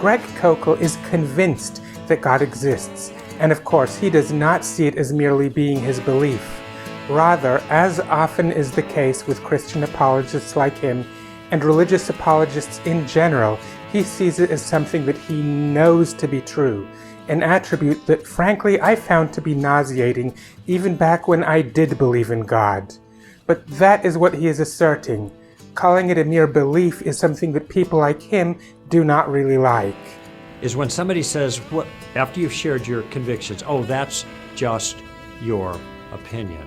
Greg Koukl is convinced that God exists, and of course he does not see it as merely being his belief. Rather, as often is the case with Christian apologists like him, and religious apologists in general, he sees it as something that he knows to be true, an attribute that frankly I found to be nauseating even back when I did believe in God. But that is what he is asserting. Calling it a mere belief is something that people like him do not really like. Is when somebody says, "What?" after you've shared your convictions, "Oh, that's just your opinion."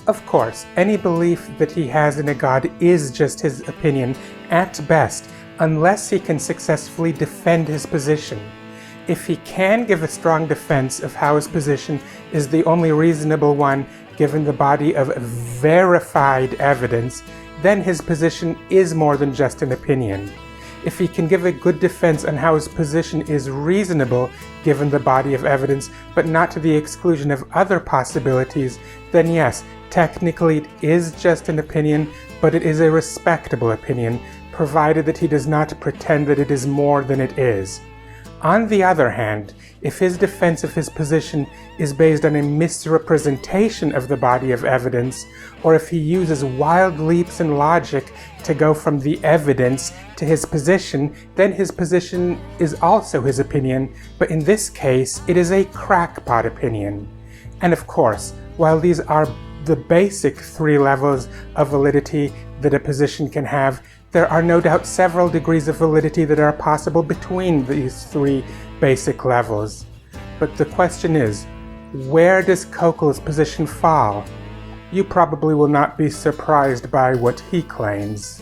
Of course, any belief that he has in a God is just his opinion at best, unless he can successfully defend his position. If he can give a strong defense of how his position is the only reasonable one given the body of verified evidence, then his position is more than just an opinion. If he can give a good defense on how his position is reasonable given the body of evidence, but not to the exclusion of other possibilities, then yes, technically it is just an opinion, but it is a respectable opinion, provided that he does not pretend that it is more than it is. On the other hand, if his defense of his position is based on a misrepresentation of the body of evidence, or if he uses wild leaps in logic to go from the evidence to his position, then his position is also his opinion, but in this case, it is a crackpot opinion. And of course, while these are the basic three levels of validity that a position can have, there are no doubt several degrees of validity that are possible between these three basic levels. But the question is, where does Koukl's position fall? You probably will not be surprised by what he claims.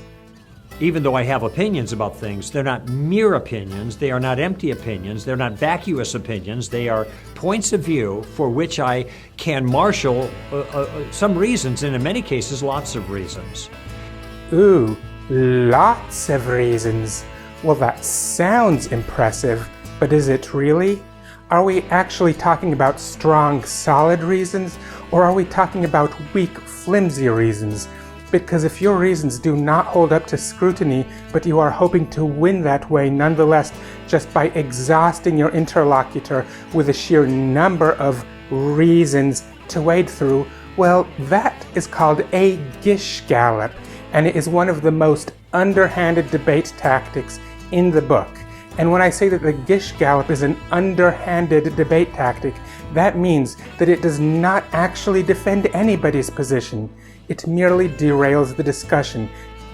Even though I have opinions about things, they're not mere opinions, they are not empty opinions, they're not vacuous opinions, they are points of view for which I can marshal some reasons, and in many cases, lots of reasons. Ooh, lots of reasons. Well, that sounds impressive, but is it really? Are we actually talking about strong, solid reasons, or are we talking about weak, flimsy reasons? Because if your reasons do not hold up to scrutiny, but you are hoping to win that way nonetheless just by exhausting your interlocutor with a sheer number of reasons to wade through, well, that is called a gish gallop, and it is one of the most underhanded debate tactics in the book. And when I say that the gish gallop is an underhanded debate tactic, that means that it does not actually defend anybody's position. It merely derails the discussion,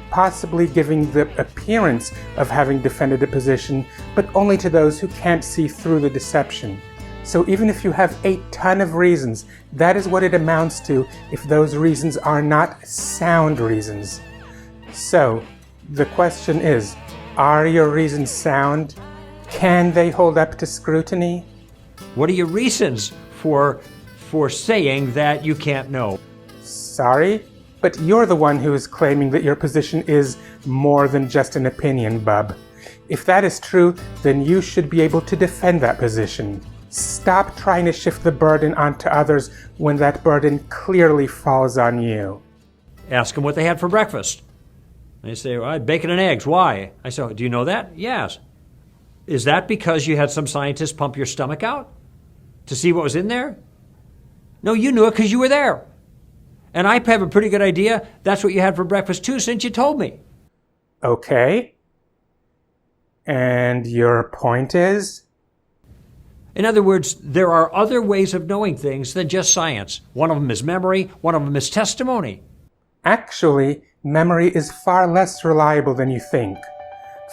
possibly giving the appearance of having defended a position, but only to those who can't see through the deception. So even if you have a ton of reasons, that is what it amounts to if those reasons are not sound reasons. So the question is, are your reasons sound? Can they hold up to scrutiny? What are your reasons for saying that you can't know? Sorry, but you're the one who is claiming that your position is more than just an opinion, bub. If that is true, then you should be able to defend that position. Stop trying to shift the burden onto others when that burden clearly falls on you. Ask them what they had for breakfast. They say, well, I had bacon and eggs. Why? I say, do you know that? Yes. Is that because you had some scientist pump your stomach out to see what was in there? No, you knew it because you were there. And I have a pretty good idea that's what you had for breakfast too, since you told me. Okay. And your point is? In other words, there are other ways of knowing things than just science. One of them is memory, one of them is testimony. Actually, memory is far less reliable than you think.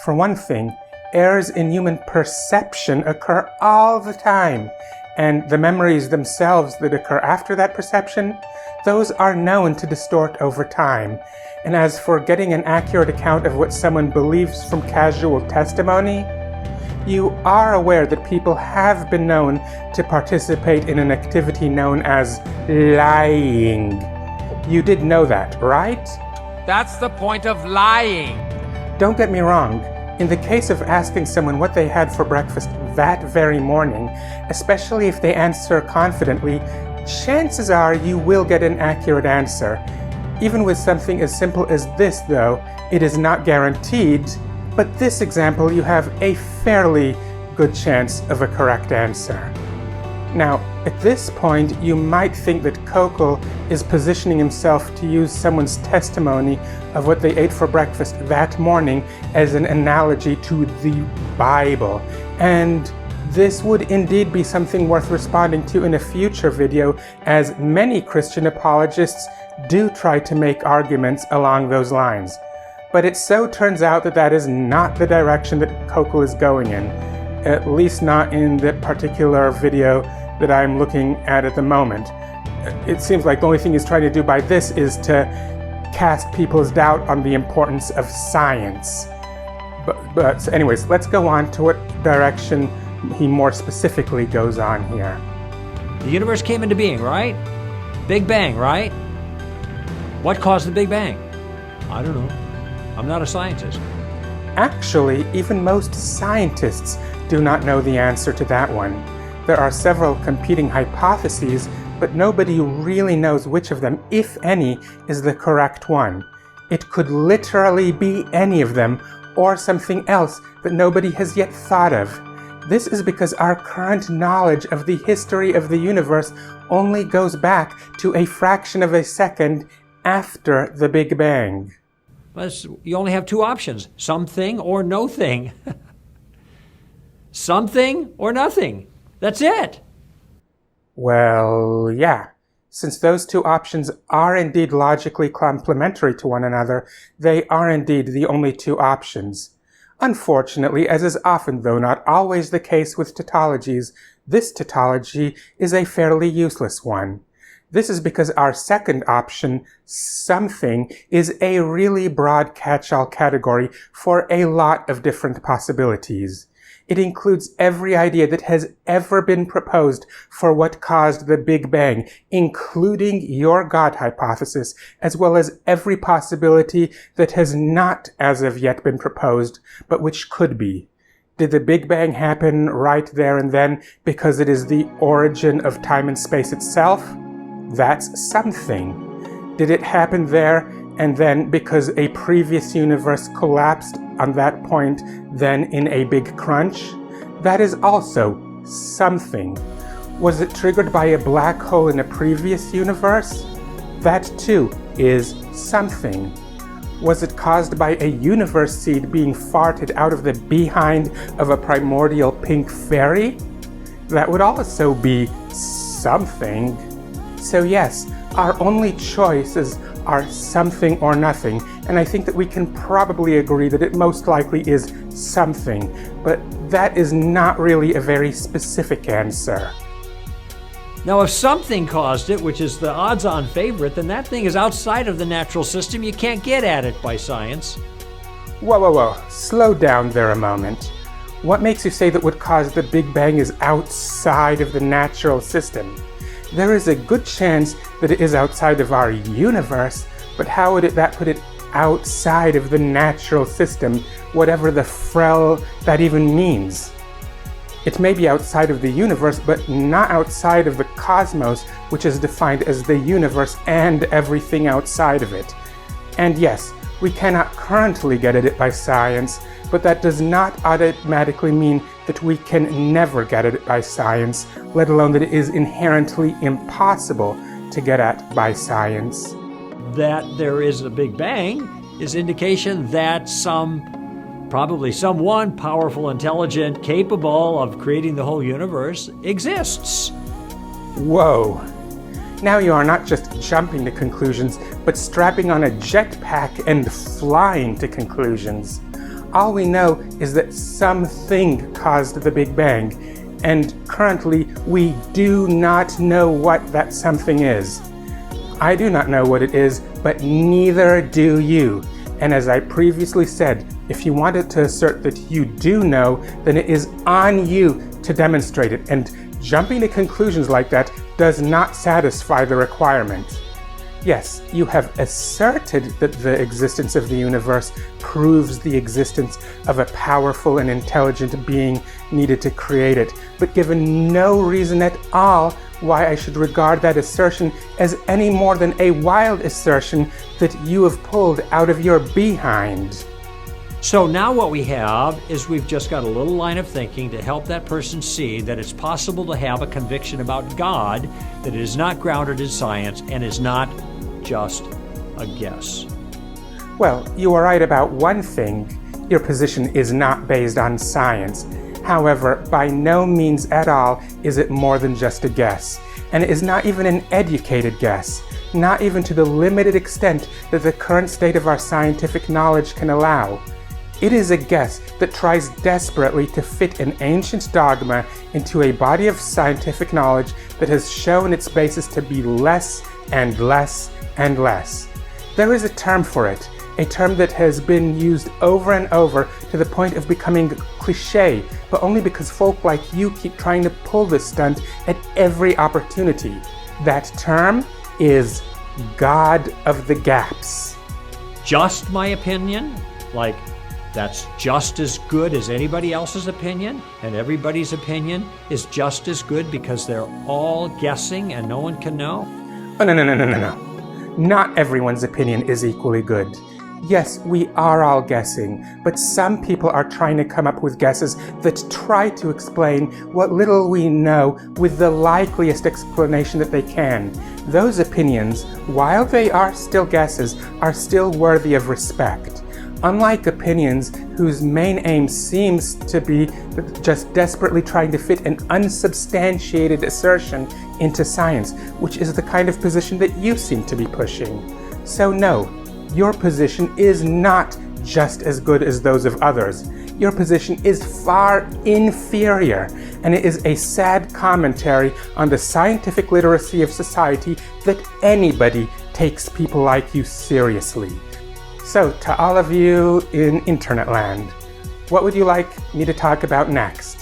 For one thing, errors in human perception occur all the time, and the memories themselves that occur after that perception, those are known to distort over time. And as for getting an accurate account of what someone believes from casual testimony, you are aware that people have been known to participate in an activity known as lying. You did know that, right? That's the point of lying. Don't get me wrong. In the case of asking someone what they had for breakfast that very morning, especially if they answer confidently, chances are you will get an accurate answer. Even with something as simple as this, though, it is not guaranteed, but this example you have a fairly good chance of a correct answer. Now, at this point, you might think that Koukl is positioning himself to use someone's testimony of what they ate for breakfast that morning as an analogy to the Bible. And this would indeed be something worth responding to in a future video, as many Christian apologists do try to make arguments along those lines. But it so turns out that that is not the direction that Koukl is going in, at least not in the particular video that I'm looking at the moment. It seems like the only thing he's trying to do by this is to cast people's doubt on the importance of science. But anyways, let's go on to what direction he more specifically goes on here. The universe came into being, right? Big Bang, right? What caused the Big Bang? I don't know. I'm not a scientist. Actually, even most scientists do not know the answer to that one. There are several competing hypotheses, but nobody really knows which of them, if any, is the correct one. It could literally be any of them, or something else that nobody has yet thought of. This is because our current knowledge of the history of the universe only goes back to a fraction of a second after the Big Bang. You only have two options, something or no thing. Something or nothing. That's it. Well, yeah. Since those two options are indeed logically complementary to one another, they are indeed the only two options. Unfortunately, as is often though not always the case with tautologies, this tautology is a fairly useless one. This is because our second option, something, is a really broad catch-all category for a lot of different possibilities. It includes every idea that has ever been proposed for what caused the Big Bang, including your God hypothesis, as well as every possibility that has not as of yet been proposed, but which could be. Did the Big Bang happen right there and then because it is the origin of time and space itself? That's something. Did it happen there and then because a previous universe collapsed on that point, then in a big crunch? That is also something. Was it triggered by a black hole in a previous universe? That too is something. Was it caused by a universe seed being farted out of the behind of a primordial pink fairy? That would also be something. So yes, our only choices are something or nothing, and I think that we can probably agree that it most likely is something, but that is not really a very specific answer. Now, if something caused it, which is the odds-on favorite, then that thing is outside of the natural system. You can't get at it by science. Whoa. Slow down there a moment. What makes you say that what caused the Big Bang is outside of the natural system? There is a good chance that it is outside of our universe, but how would that put it outside of the natural system, whatever the frell that even means? It may be outside of the universe, but not outside of the cosmos, which is defined as the universe and everything outside of it. And yes, we cannot currently get at it by science, but that does not automatically mean that we can never get at it by science, let alone that it is inherently impossible to get at by science. That there is a Big Bang is indication that probably someone powerful, intelligent, capable of creating the whole universe exists. Whoa. Now you are not just jumping to conclusions, but strapping on a jetpack and flying to conclusions. All we know is that something caused the Big Bang, and currently we do not know what that something is. I do not know what it is, but neither do you. And as I previously said, if you wanted to assert that you do know, then it is on you to demonstrate it, and jumping to conclusions like that does not satisfy the requirement. Yes, you have asserted that the existence of the universe proves the existence of a powerful and intelligent being needed to create it, but given no reason at all why I should regard that assertion as any more than a wild assertion that you have pulled out of your behind. So now what we have is we've just got a little line of thinking to help that person see that it's possible to have a conviction about God that is not grounded in science and is not just a guess. Well, you are right about one thing. Your position is not based on science. However, by no means at all is it more than just a guess. And it is not even an educated guess, not even to the limited extent that the current state of our scientific knowledge can allow. It is a guess that tries desperately to fit an ancient dogma into a body of scientific knowledge that has shown its basis to be less and less and less. There is a term for it, a term that has been used over and over to the point of becoming cliche, but only because folk like you keep trying to pull this stunt at every opportunity. That term is God of the Gaps. Just my opinion? Like, that's just as good as anybody else's opinion, and everybody's opinion is just as good because they're all guessing and no one can know? Oh, no. Not everyone's opinion is equally good. Yes, we are all guessing, but some people are trying to come up with guesses that try to explain what little we know with the likeliest explanation that they can. Those opinions, while they are still guesses, are still worthy of respect. Unlike opinions whose main aim seems to be just desperately trying to fit an unsubstantiated assertion into science, which is the kind of position that you seem to be pushing. So no, your position is not just as good as those of others. Your position is far inferior, and it is a sad commentary on the scientific literacy of society that anybody takes people like you seriously. So, to all of you in internet land, what would you like me to talk about next?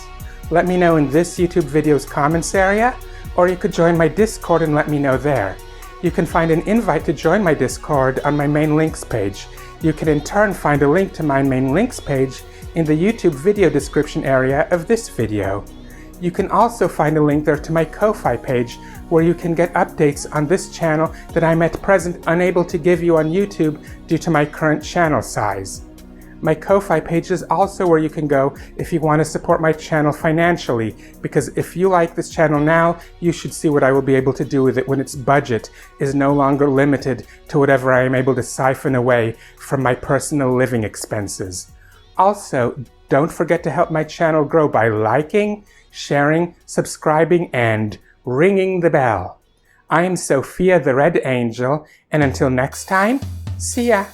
Let me know in this YouTube video's comments area, or you could join my Discord and let me know there. You can find an invite to join my Discord on my main links page. You can in turn find a link to my main links page in the YouTube video description area of this video. You can also find a link there to my Ko-Fi page, where you can get updates on this channel that I'm at present unable to give you on YouTube due to my current channel size. My Ko-Fi page is also where you can go if you want to support my channel financially, because if you like this channel now, you should see what I will be able to do with it when its budget is no longer limited to whatever I am able to siphon away from my personal living expenses. Also, don't forget to help my channel grow by liking, sharing, subscribing, and ringing the bell. I am Sophia the Red Angel, and until next time, see ya!